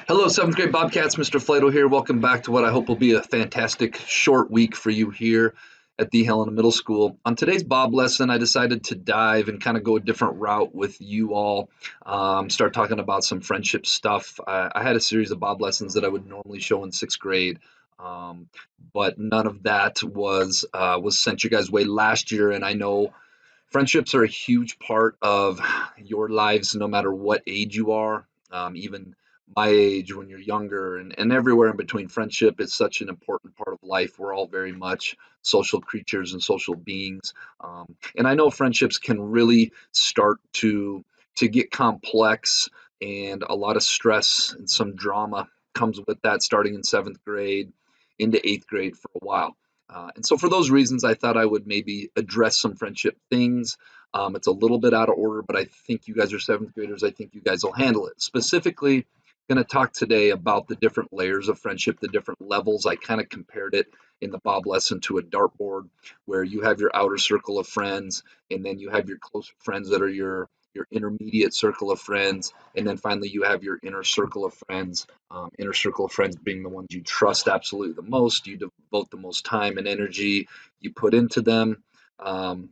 Hello, seventh grade Bobcats. Mr. Flato here. Welcome back to what I hope will be a fantastic short week for you here at the Helena Middle School. On today's Bob lesson, I decided to dive and kind of go a different route with you all. Start talking about some friendship stuff. I had a series of Bob lessons that I would normally show in sixth grade, um, but none of that was sent you guys' way last year. And I know friendships are a huge part of your lives, no matter what age you are. Even my age, when you're younger, and everywhere in between, friendship is such an important part of life. We're all very much social creatures and social beings, and I know friendships can really start to get complex, and a lot of stress and some drama comes with that, starting in seventh grade into eighth grade for a while. And so, for those reasons, I thought I would maybe address some friendship things. It's a little bit out of order, but I think you guys are seventh graders. I think you guys will handle it. Specifically, going to talk today about the different layers of friendship, the different levels. I kind of compared it in the Bob lesson to a dartboard, where you have your outer circle of friends, and then you have your close friends that are your intermediate circle of friends, and then finally you have your inner circle of friends. Inner circle of friends being the ones you trust absolutely the most, you devote the most time and energy you put into them. Um,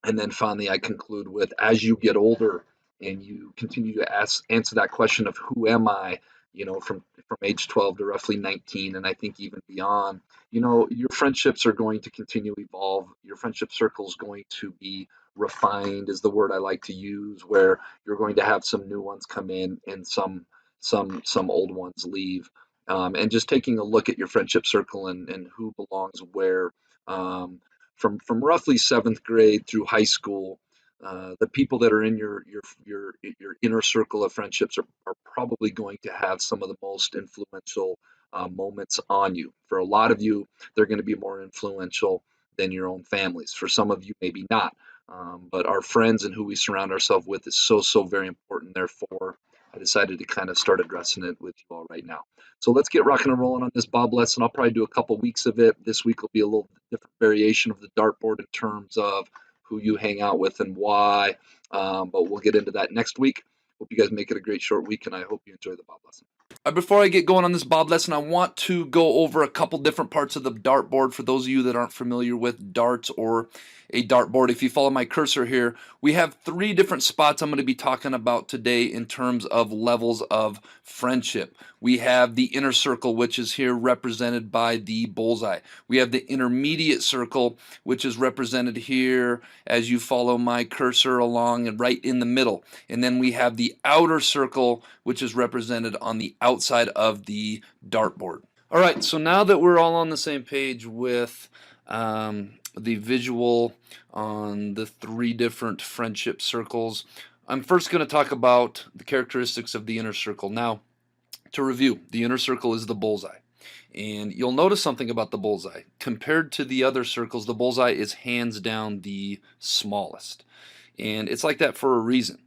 and then finally, I conclude with, as you get older and you continue to answer that question of who am I, from age 12 to roughly 19, and I think even beyond, your friendships are going to continue to evolve. Your friendship circle is going to be refined, is the word I like to use, where you're going to have some new ones come in and some old ones leave. And just taking a look at your friendship circle and who belongs where. From roughly seventh grade through high school, the people that are in your inner circle of friendships are probably going to have some of the most influential moments on you. For a lot of you, they're going to be more influential than your own families. For some of you, maybe not. But our friends and who we surround ourselves with is so very important. Therefore, I decided to kind of start addressing it with you all right now. So let's get rocking and rolling on this Bob lesson. I'll probably do a couple weeks of it. This week will be a little different variation of the dartboard in terms of who you hang out with and why. But we'll get into that next week. Hope you guys make it a great short week, and I hope you enjoy the Bob lesson. Before I get going on this Bob lesson, I want to go over a couple different parts of the dartboard for those of you that aren't familiar with darts or a dartboard. If you follow my cursor here, we have three different spots I'm going to be talking about today in terms of levels of friendship. We have the inner circle, which is here represented by the bullseye. We have the intermediate circle, which is represented here as you follow my cursor along and right in the middle. And then we have the outer circle, which is represented on the outside of the dartboard. All right, so now that we're all on the same page with the visual on the three different friendship circles, I'm first going to talk about the characteristics of the inner circle. Now, to review, the inner circle is the bullseye. And you'll notice something about the bullseye. Compared to the other circles, the bullseye is hands down the smallest. And it's like that for a reason.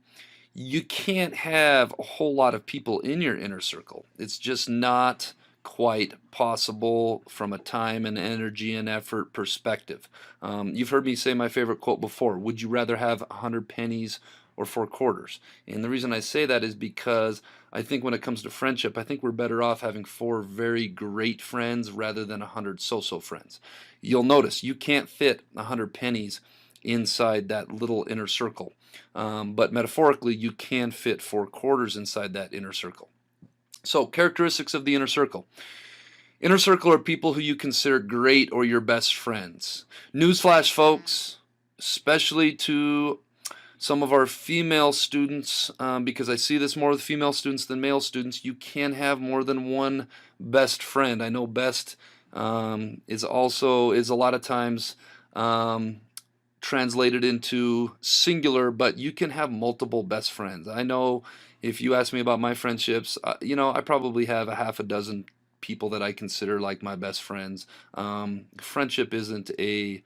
You can't have a whole lot of people in your inner circle. It's just not quite possible from a time and energy and effort perspective. You've heard me say my favorite quote before: would you rather have 100 pennies or 4 quarters? And the reason I say that is because I think when it comes to friendship, I think we're better off having 4 very great friends rather than 100 so-so friends. You'll notice you can't fit 100 pennies inside that little inner circle. But metaphorically, you can fit 4 quarters inside that inner circle. So, characteristics of the inner circle. Inner circle are people who you consider great or your best friends. Newsflash, folks, especially to some of our female students, because I see this more with female students than male students, you can have more than one best friend. I know best is a lot of times translated into singular, but you can have multiple best friends. I know if you ask me about my friendships, I probably have a half a dozen people that I consider like my best friends. Friendship isn't a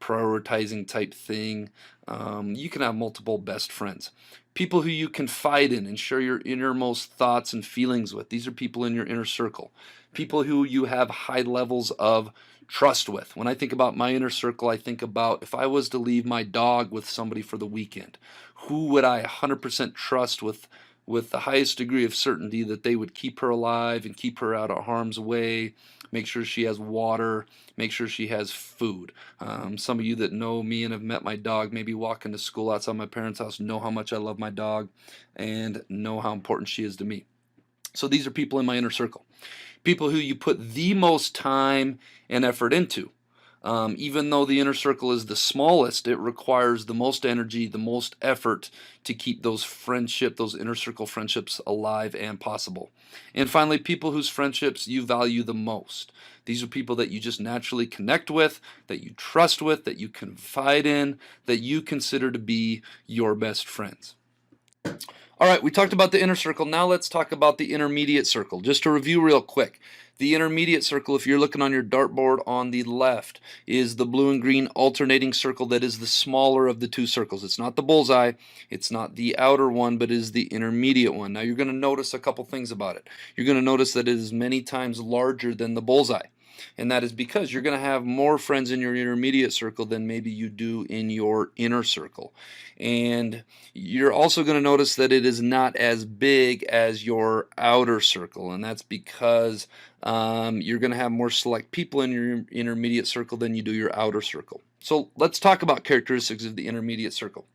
prioritizing type thing. You can have multiple best friends. People who you confide in and share your innermost thoughts and feelings with. These are people in your inner circle. People who you have high levels of trust with. When I think about my inner circle, I think about if I was to leave my dog with somebody for the weekend, who would I 100% trust with with the highest degree of certainty that they would keep her alive and keep her out of harm's way, make sure she has water, make sure she has food. Some of you that know me and have met my dog, maybe walking to school outside my parents' house, know how much I love my dog and know how important she is to me. So these are people in my inner circle, people who you put the most time and effort into. Even though the inner circle is the smallest, it requires the most energy, the most effort to keep those inner circle friendships alive and possible. And finally, people whose friendships you value the most. These are people that you just naturally connect with, that you trust with, that you confide in, that you consider to be your best friends. All right, we talked about the inner circle. Now let's talk about the intermediate circle. Just to review real quick. The intermediate circle, if you're looking on your dartboard on the left, is the blue and green alternating circle that is the smaller of the two circles. It's not the bullseye, it's not the outer one, but it is the intermediate one. Now you're going to notice a couple things about it. You're going to notice that it is many times larger than the bullseye. And that is because you're going to have more friends in your intermediate circle than maybe you do in your inner circle. And you're also going to notice that it is not as big as your outer circle. And that's because you're going to have more select people in your intermediate circle than you do your outer circle. So let's talk about characteristics of the intermediate circle.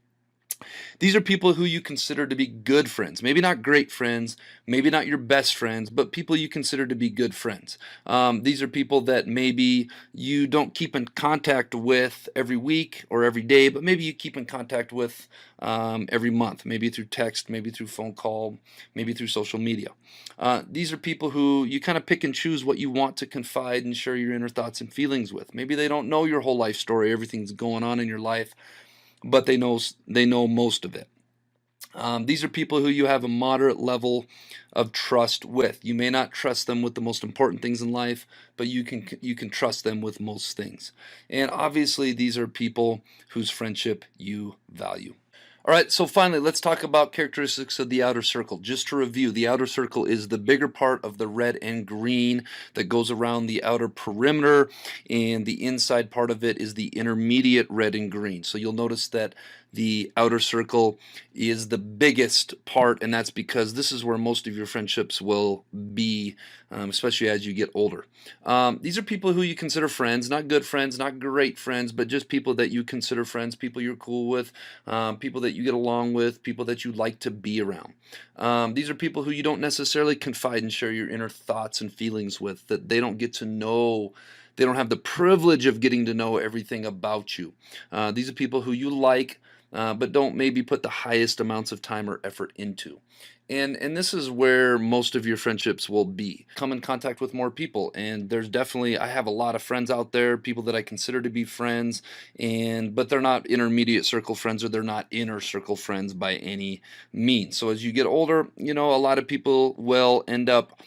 These are people who you consider to be good friends. Maybe not great friends, maybe not your best friends, but people you consider to be good friends. These are people that maybe you don't keep in contact with every week or every day, but maybe you keep in contact with every month, maybe through text, maybe through phone call, maybe through social media. These are people who you kind of pick and choose what you want to confide and share your inner thoughts and feelings with. Maybe they don't know your whole life story, everything's going on in your life, but they know most of it. These are people who you have a moderate level of trust with. You may not trust them with the most important things in life, but you can trust them with most things. And obviously, these are people whose friendship you value. All right, so finally, let's talk about characteristics of the outer circle. Just to review, the outer circle is the bigger part of the red and green that goes around the outer perimeter, and the inside part of it is the intermediate red and green. So you'll notice that the outer circle is the biggest part, and that's because this is where most of your friendships will be, especially as you get older. These are people who you consider friends, not good friends, not great friends, but just people that you consider friends, people you're cool with, people that you get along with, people that you like to be around. These are people who you don't necessarily confide and share your inner thoughts and feelings with, that they don't get to know. They don't have the privilege of getting to know everything about you. These are people who you like, but don't maybe put the highest amounts of time or effort into. And this is where most of your friendships will be. Come in contact with more people, and there's definitely, I have a lot of friends out there, people that I consider to be friends, but they're not intermediate circle friends, or they're not inner circle friends by any means. So as you get older, a lot of people will end up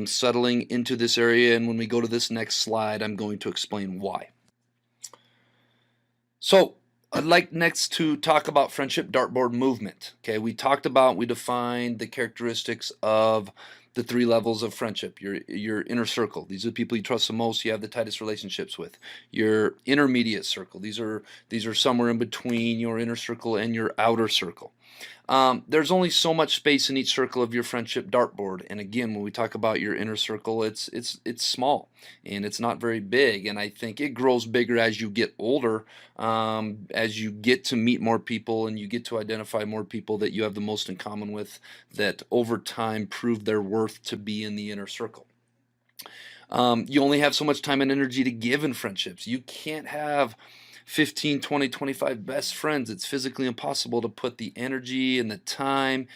settling into this area, and when we go to this next slide, I'm going to explain why. So I'd like next to talk about friendship dartboard movement. Okay, we defined the characteristics of the three levels of friendship. Your inner circle, these are the people you trust the most, you have the tightest relationships with. Your intermediate circle, these are somewhere in between your inner circle and your outer circle. There's only so much space in each circle of your friendship dartboard, and again, when we talk about your inner circle, it's small and it's not very big, and I think it grows bigger as you get older, as you get to meet more people and you get to identify more people that you have the most in common with, that over time prove their worth to be in the inner circle. You only have so much time and energy to give in friendships. You can't have 15, 20, 25 best friends. It's physically impossible to put the energy and the time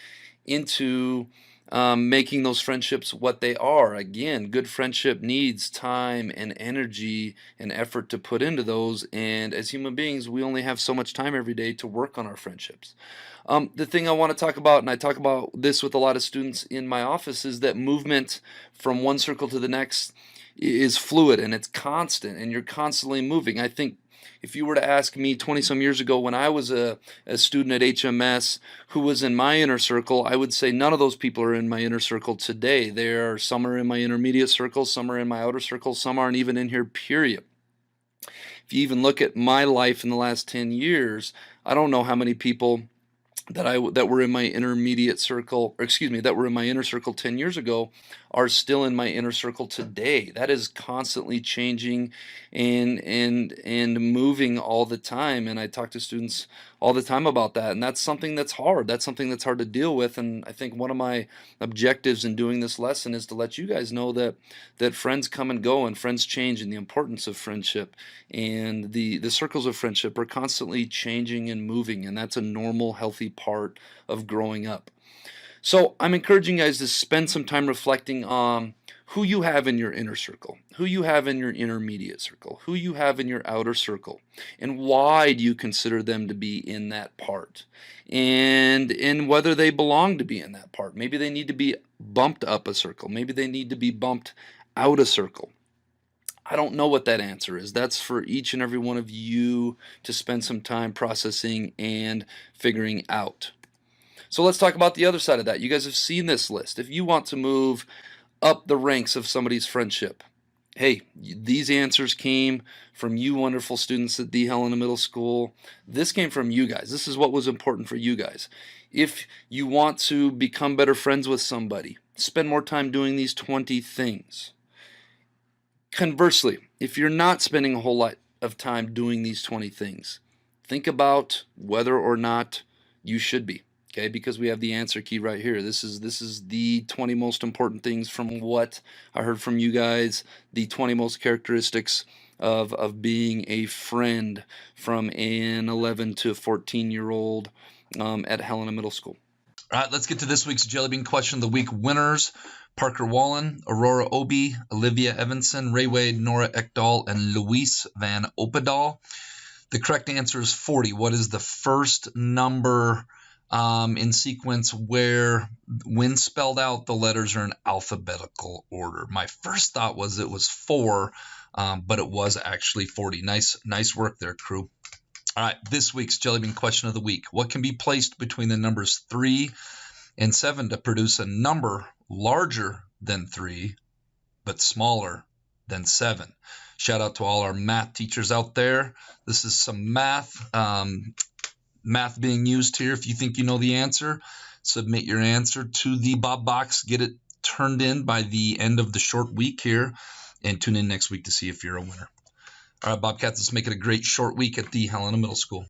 into making those friendships what they are. Again, good friendship needs time and energy and effort to put into those, and as human beings, we only have so much time every day to work on our friendships. The thing I want to talk about, and I talk about this with a lot of students in my office, is that movement from one circle to the next is fluid and it's constant, and you're constantly moving. I think if you were to ask me 20 some years ago when I was a student at HMS who was in my inner circle, I would say none of those people are in my inner circle today. Some are in my intermediate circle, some are in my outer circle, some aren't even in here, period. If you even look at my life in the last 10 years, I don't know how many people that were in my intermediate circle, or excuse me, that were in my inner circle 10 years ago are still in my inner circle today. That is constantly changing and moving all the time. And I talk to students all the time about that. And that's something that's hard. That's something that's hard to deal with. And I think one of my objectives in doing this lesson is to let you guys know that friends come and go and friends change, and the importance of friendship and the circles of friendship are constantly changing and moving, and that's a normal, healthy part of growing up. So I'm encouraging you guys to spend some time reflecting on who you have in your inner circle, who you have in your intermediate circle, who you have in your outer circle, and why do you consider them to be in that part, and whether they belong to be in that part. Maybe they need to be bumped up a circle. Maybe they need to be bumped out a circle. I don't know what that answer is. That's for each and every one of you to spend some time processing and figuring out. So let's talk about the other side of that. You guys have seen this list. If you want to move up the ranks of somebody's friendship, hey, these answers came from you wonderful students at the Helena Middle School. This came from you guys. This is what was important for you guys. If you want to become better friends with somebody, spend more time doing these 20 things. Conversely, if you're not spending a whole lot of time doing these 20 things, think about whether or not you should be. Okay, because we have the answer key right here. This is the 20 most important things from what I heard from you guys, the 20 most characteristics of being a friend from an 11 to 14-year-old at Helena Middle School. All right, let's get to this week's Jelly Bean Question of the Week winners. Parker Wallen, Aurora Obi, Olivia Evanson, Ray Wade, Nora Ekdahl, and Luis Van Opedal. The correct answer is 40. What is the first number in sequence where, when spelled out, the letters are in alphabetical order? My first thought was it was 4, but it was actually 40. Nice work there, crew. All right, this week's Jelly Bean Question of the Week. What can be placed between the numbers 3 and 7 to produce a number larger than 3 but smaller than 7? Shout out to all our math teachers out there. This is some math being used here. If you think you know the answer, submit your answer to the Bob Box. Get it turned in by the end of the short week here, and tune in next week to see if you're a winner. All right, Bobcats, let's make it a great short week at the Helena Middle School.